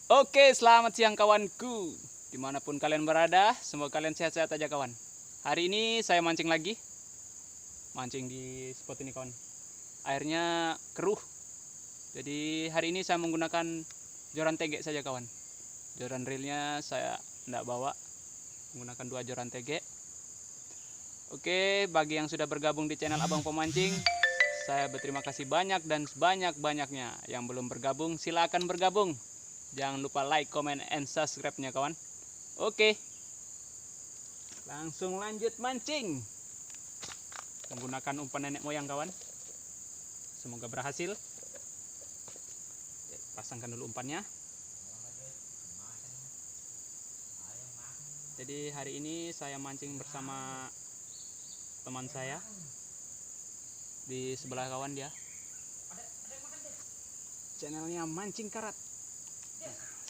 Oke, selamat siang kawanku. Dimanapun kalian berada, semoga kalian sehat-sehat aja kawan. Hari ini saya mancing lagi. Mancing di spot ini kawan. Airnya keruh. Jadi hari ini saya menggunakan joran tegek saja kawan. Joran reelnya saya tidak bawa. Menggunakan 2 joran tegek. Oke, bagi yang sudah bergabung di channel Abang Pemancing, saya berterima kasih banyak dan sebanyak-banyaknya. Yang belum bergabung, silakan bergabung. Jangan lupa like, comment, and subscribe-nya kawan. Oke, langsung lanjut mancing. Menggunakan umpan nenek moyang kawan. Semoga berhasil. Pasangkan dulu umpannya. Jadi hari ini saya mancing bersama teman saya. Di sebelah kawan dia. Channelnya Mancing Karat.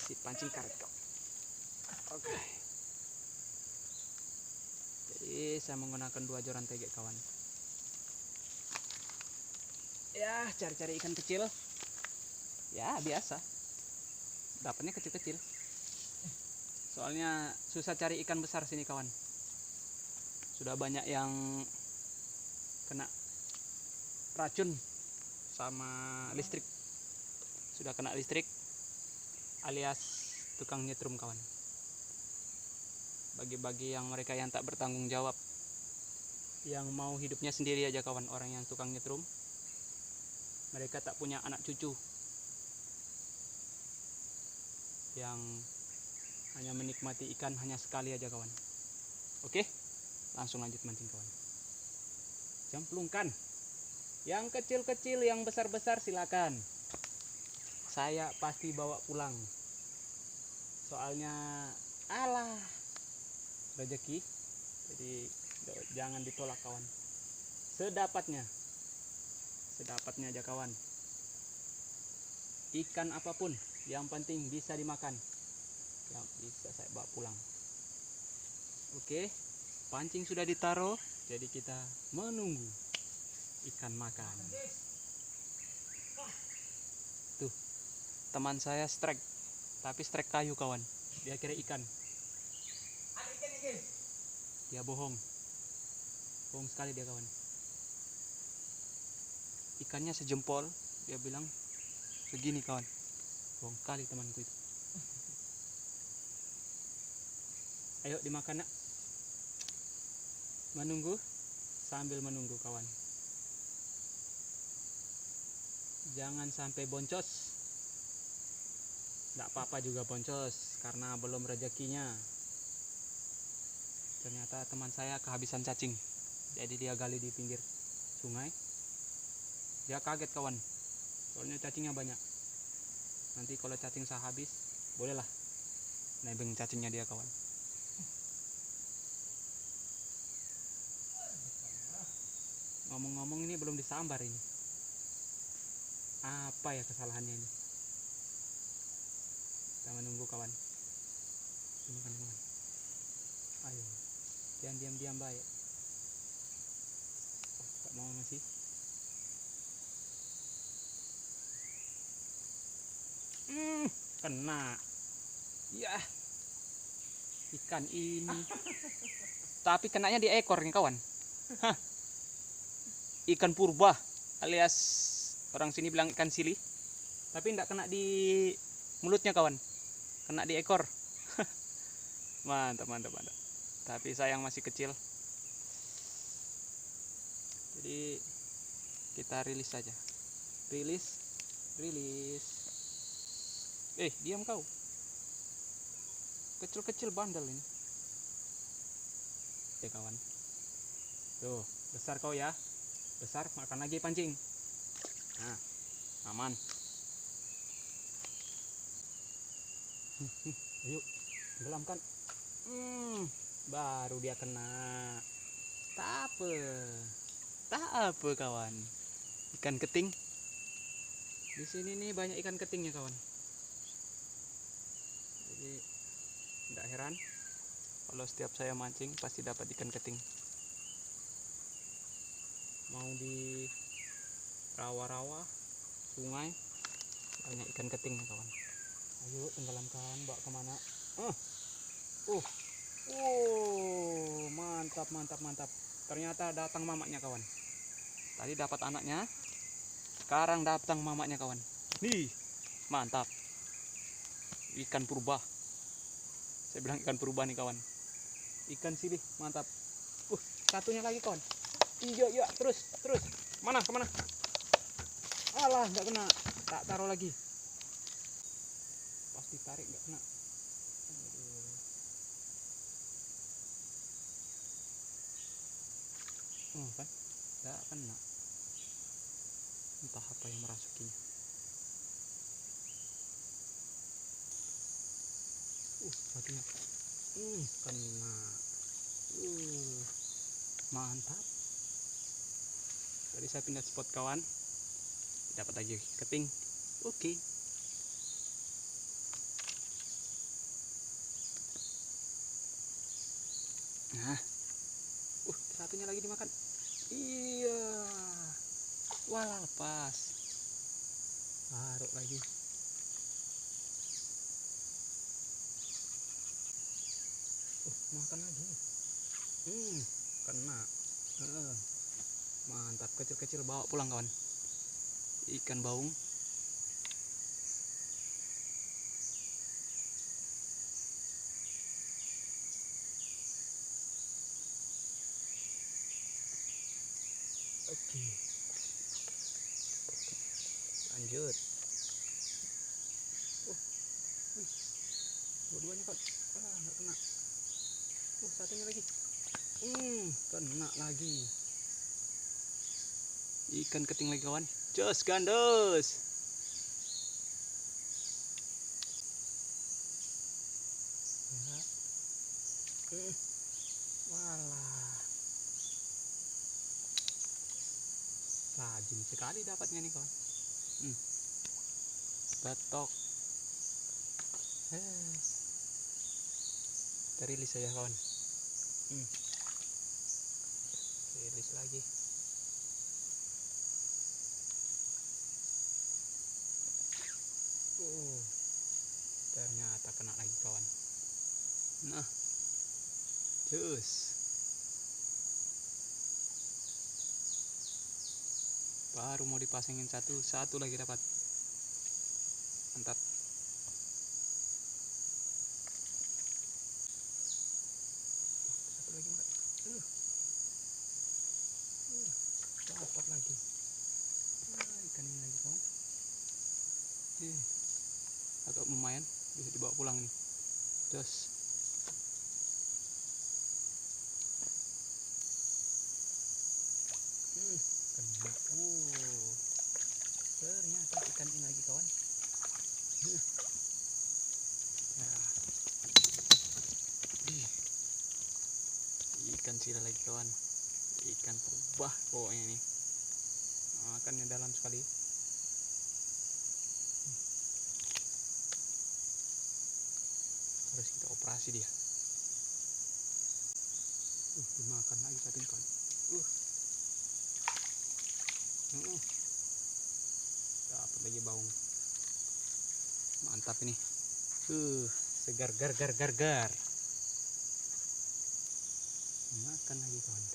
Si pancing karet kau. Oke. Jadi saya menggunakan 2 joran tegek kawan. Ya, cari-cari ikan kecil. Ya, biasa. Dapatnya kecil-kecil. Soalnya susah cari ikan besar sini kawan. Sudah banyak yang kena racun sama listrik. Sudah kena listrik alias tukang nyetrum kawan. Bagi-bagi yang mereka yang tak bertanggung jawab, yang mau hidupnya sendiri aja kawan, orang yang tukang nyetrum, mereka tak punya anak cucu, yang hanya menikmati ikan hanya sekali aja kawan. Oke, langsung lanjut mancing kawan. Jamplungkan yang kecil-kecil, yang besar-besar silakan. Saya pasti bawa pulang. Soalnya alah rezeki. Jadi jangan ditolak kawan. Sedapatnya. Sedapatnya aja kawan. Ikan apapun yang penting bisa dimakan. Yang bisa saya bawa pulang. Oke, pancing sudah ditaruh, jadi kita menunggu ikan makan. Tuh, teman saya strike, tapi strike kayu kawan. Dia kira ikan. Dia bohong. Bohong sekali dia kawan. Ikannya sejempol, dia bilang segini kawan. Bohong sekali temanku itu. Ayo dimakan nak. Menunggu sambil menunggu kawan. Jangan sampai boncos. Tidak apa-apa juga boncos karena belum rezekinya. Ternyata teman saya kehabisan cacing. Jadi dia gali di pinggir sungai. Dia kaget kawan. Soalnya cacingnya banyak. Nanti kalau cacing saya habis, bolehlah nebeng cacingnya dia kawan. Ngomong-ngomong ini belum disambar ini. Apa ya kesalahannya ini? Kita menunggu kawan. Ini kan kawan. Ayo. Jangan diam-diam baik. Oh, tak mau masih. Kena. Ya. Ikan ini. Tapi kenanya di ekor nih kawan. Hah. Ikan purba alias orang sini bilang ikan sili. Tapi tidak kena di mulutnya kawan. Kena di ekor. Mantap, mantap, mantap. Tapi sayang masih kecil. Jadi kita rilis saja. Rilis. Rilis. Diam kau. Kecil-kecil bandel ini. Oke kawan. Tuh, besar kau ya. Besar, makan lagi pancing. Nah, aman. Ayo, tenggelamkan. Baru dia kena. Tak apa. Tak apa kawan. Ikan keting. Di sini nih banyak ikan ketingnya kawan. Jadi tidak heran kalau setiap saya mancing pasti dapat ikan keting. mau di rawa-rawa, sungai, banyak ikan keting nih kawan. Ayo tenggelamkan, bawa kemana? Mantap, mantap, mantap. Ternyata datang mamaknya kawan. Tadi dapat anaknya, sekarang datang mamaknya kawan. Nih, mantap. Ikan purba. Saya bilang ikan purba nih kawan. Ikan silih, mantap. Satunya lagi kawan. Iya, terus. Mana, kemana? Alah, nggak kena. Tak taruh lagi. Pas ditarik nggak kena. Kan? Nggak kena. Entah apa yang merasukinya. Satunya. Kena. Mantap. Tadi saya pindah spot kawan. Dapat lagi keting. Oke. Nah. Satunya lagi dimakan. Iya. Wah, lepas. Taruh lagi. Makan lagi. Kena. Mantap, kecil-kecil bawa pulang kawan. Ikan baung. Oke. Lanjut. Dua-duanya kan. Nggak kena. Satunya lagi. Kena lagi. Ikan keting lagi kawan. Jos gandos. Ya. Walah. Rajin sekali dapatnya nih kawan. Batok. Terilis saja kawan. Rilis lagi. Ternyata kena lagi kawan. Nah, cus. Baru mau dipasangin satu lagi dapat. Mantap. Satu lagi makan. Dapat lagi. Ikan ini lagi kawan. Agak lumayan, bisa dibawa pulang nih. Jos. Kena. Ternyata ikan ini lagi kawan. Ikan sila lagi kawan. Ikan purba pokoknya ini. Makannya dalam sekali. Harus kita operasi dia. Dimakan lagi satu ikan. Dapat lagi baung. Mantap ini. Segar gar. Makan lagi kawan.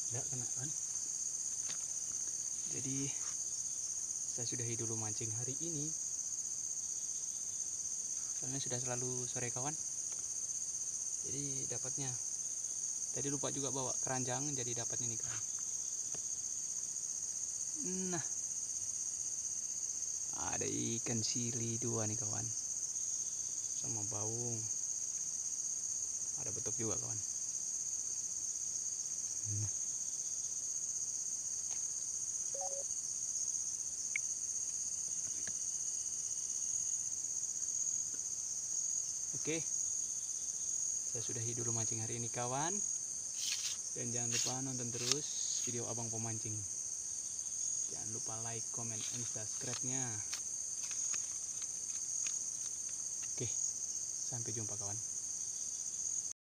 Nggak kena kan. Jadi saya sudahi dulu mancing hari ini. Soalnya sudah selalu sore kawan. Jadi dapatnya. Tadi lupa juga bawa keranjang, jadi dapatnya nih kawan. Nah, ada ikan sili 2 nih kawan. Sama baung. Ada betok juga kawan. Oke, saya sudahi dulu mancing hari ini kawan. Dan jangan lupa nonton terus video abang pemancing. Jangan lupa like, comment, and subscribe-nya. Oke, sampai jumpa kawan.